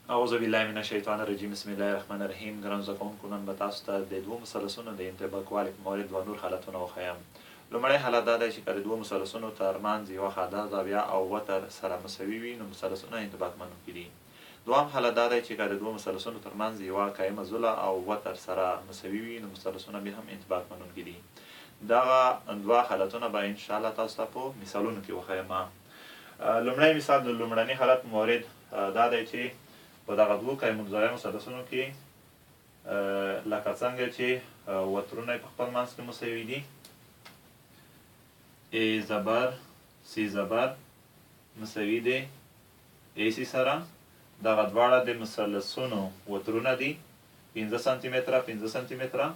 اعوذ بالله من الشیطان الرجیم بسم الله الرحمن الرحیم. ګران زده کوونکو، نن به تاسو ته د دوو مثلثونو د انطباق والي په مورد دوه نور حالتونه وښیم. لومړی حالت دا دی چې که د دوو مثلثونو ترمنځ یوه خاده زاویه او وتر سره مساوي وي نو مثلثونه انطباق منونکي دي. دوهم حالت دا دی چې که د دوو مثلثونو ترمنځ یوه قایمه زوله او وتر سره مساوي وي نو مثلثونه بیا هم انطباق منونکي دي. دغه دوه حالتونه به انشاءالله تاسو ته په مثالونو کې وښیم. لومړی مثال د لومړني حالت مورد دا دی چې په دغه دوو قایمالزاویه مثلثونو کې لکه څنګه چې وترونه یې په خپل منځ کې مساوي دي، ای زبر سی زبر مساوي دی ای سی سره. دغه دواړه د مثلثونو وترونه دي 15 سانتي متره 15 سانتي متره،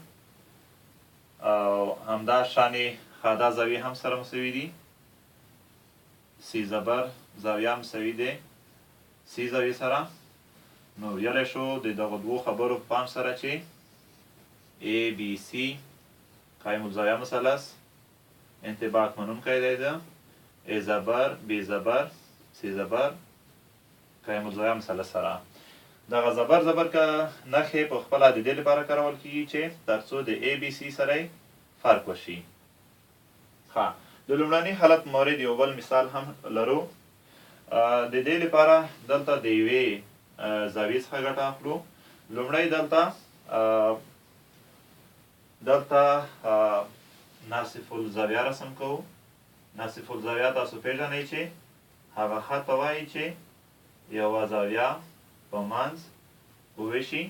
او همدا شانې خاده زاویې هم سره مساوي دي. سی زبر زاویه مساوي دی سی زاویې سره. نو ویلی شو د دغه دوو خبرو په پام سره چې ای بی سی قایم الزاویه مثلث انطباق منونکی دی د ای زبر بی زبر سی زبر قایم الزاویه مثلث سره. دغه زبر که نښې په خپله د دې لپاره کارول کېږي چې تر څو د ای بی سی سره فرق وشي. ښه، د لومړني حالت مورد یو بل مثال هم لرو. د دې لپاره دلته د یوې زاویې څخه ګټه اخلو. لومړی دلته ناصف الزاویه رسم کوو. ناصف الزاویه تاسو پیژنئ چې هغه خط ته وایي چې یوه زاویه په منځ وویشي.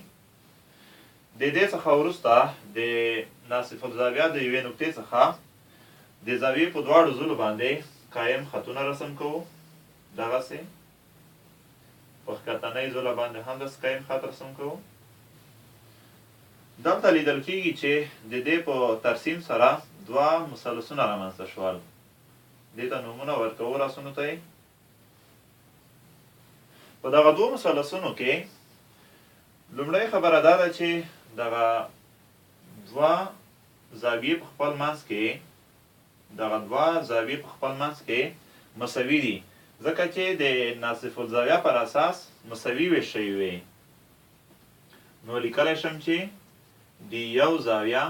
د دې څخه وروسته د ناصف الزاویه د یوې نقطې څخه د زاویې په دواړو زولو باندې قایم خطونه رسم کوو. دغسې په ښکتنۍ زوله باندې هم داسې قایم خط رسم کوو. دلته لیدل کېږي چې د دې په ترسیم سره دوه مثلثونه رامنځته شول. دې ته نومونه ورکوو راسونو ته یې. په دغه دوو مثلثونو کې لومړی خبره دا ده چې دغه دوه زاویې په خپل منځ کې مساوي دي، ځکه چې د ناصف الزاویه پر اساس مساوي ویش شوي وي. نو لیکلی شم چې د یو زاویه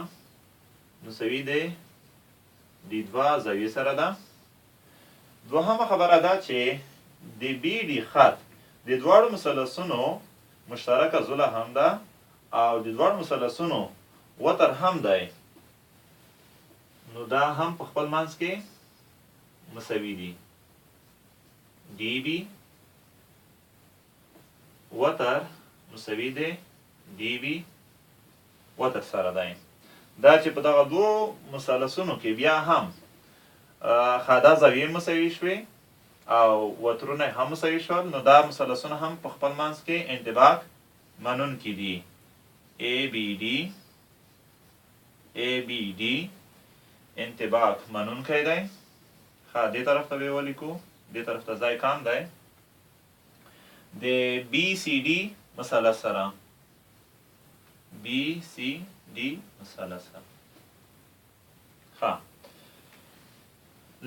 مساوي دی د دوه زاویې سره ده. دوهمه خبره ده چې د بی ډي خط د دواړو مثلثونو مشترکه زوله هم ده او د دواړو مثلثونو وتر هم دی. نو دا هم په خپل منځ کې مساوي دي. دی بی وتر مساوي دی دی بی وتر سره دی. دا چې په دغه دوو مثلثونو کې بیا هم خاده زاویې مساوي شوې او وترونه هم مساوي شول، نو دا مثلثونه هم په خپل منځ کې انطباق منونکي دي. ای بی ډي انطباق منونکی دی. ښه، دې طرف ته به یې ولیکو، دې طرف ته ځای کم دی. د بی سی ډي مثلث سره بی سی ډي مثلث سره. ښه،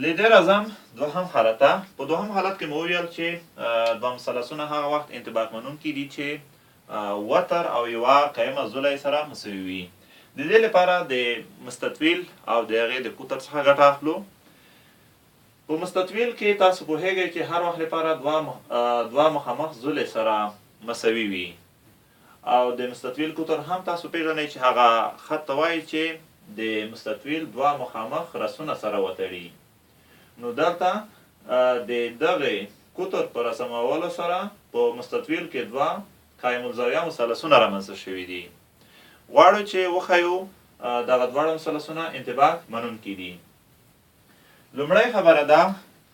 له دې راځم دوهم حالت ته. په دوهم حالت کې مو وویل چې دوه مثلثونه هغه وخت انطباق منونکي دي چې وتر او یوه قایمه زوله یې سره مساوي وي. د دې لپاره د مستطیل او د هغې د قطر څخه ګټه اخلو. په مستطیل کې تاسو پوهیږئ چې هر وخت لپاره دوه مخامخ زولې سره مساوي وي، او د مستطیل قطر هم تاسو پیژنئ چې هغه خط ته وایي چې د مستطیل دوه مخامخ رسونه سره وتړي. نو دلته د دغې قطر په رسمولو سره په مستطیل کې دوه قایم الزاویه مثلثونه رامنځته شوي دي. غواړو چې وښیو دغه دواړه مثلثونه انطباق منونکي دي. لومړی خبره ده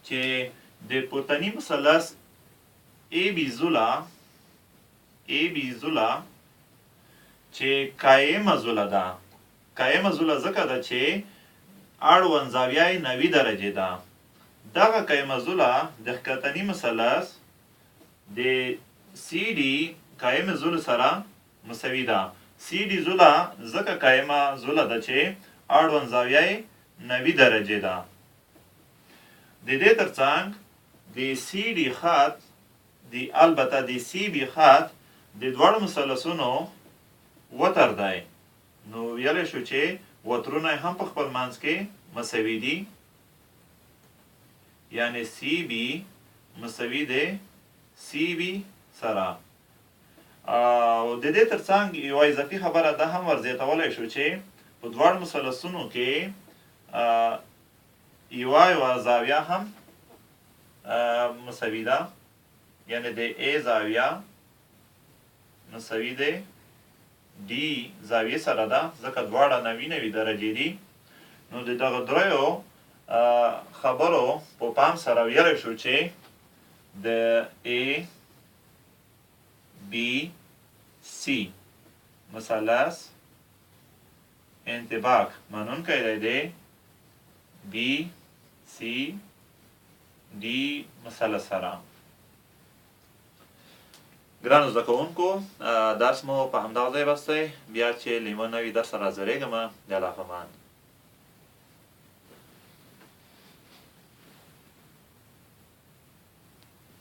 چې د پورتني مثلث ای بی زوله چې قایمه زوله ده. قایمه زوله ځکه ده چې اړوند زاویه یې 90 درجې ده. دغه قایمه زوله د ښکتني مثلث د سی ډي قایمه زوله سره مساوي ده. سی ډي زوله ځکه قایمه زوله ده چې اړوند زاویه یې 90 درجې ده. د دې ترڅنګ د سی ډي خط البته د سی بي خط د دواړو مثلثونو وتر دی، نو ویلی شو چې وترونه هم په خپل منځ کې مساوي دي، یعنی سی بی مساوي دی سی بی سره. او د دې ترڅنګ یوه اضافي خبره دا هم ورزیاتولی شو چې په دواړو مثلثونو کې یوه زاویه هم مساوي ده، یعنی د A زاویه مساوي دی D زاویې سره ده، ځکه دواړه 90 درجې دي. نو د دغه دریو خبرو په پام سره ویلی شو چې د A B C مثلث انطباق منونکی دی B C D مثلث سره. ګرانو زده کوونکو، درس مو په همدغه ځای بس دی، بیا چې له یوه نوي درس سره حاضرېږم. د الله په امان.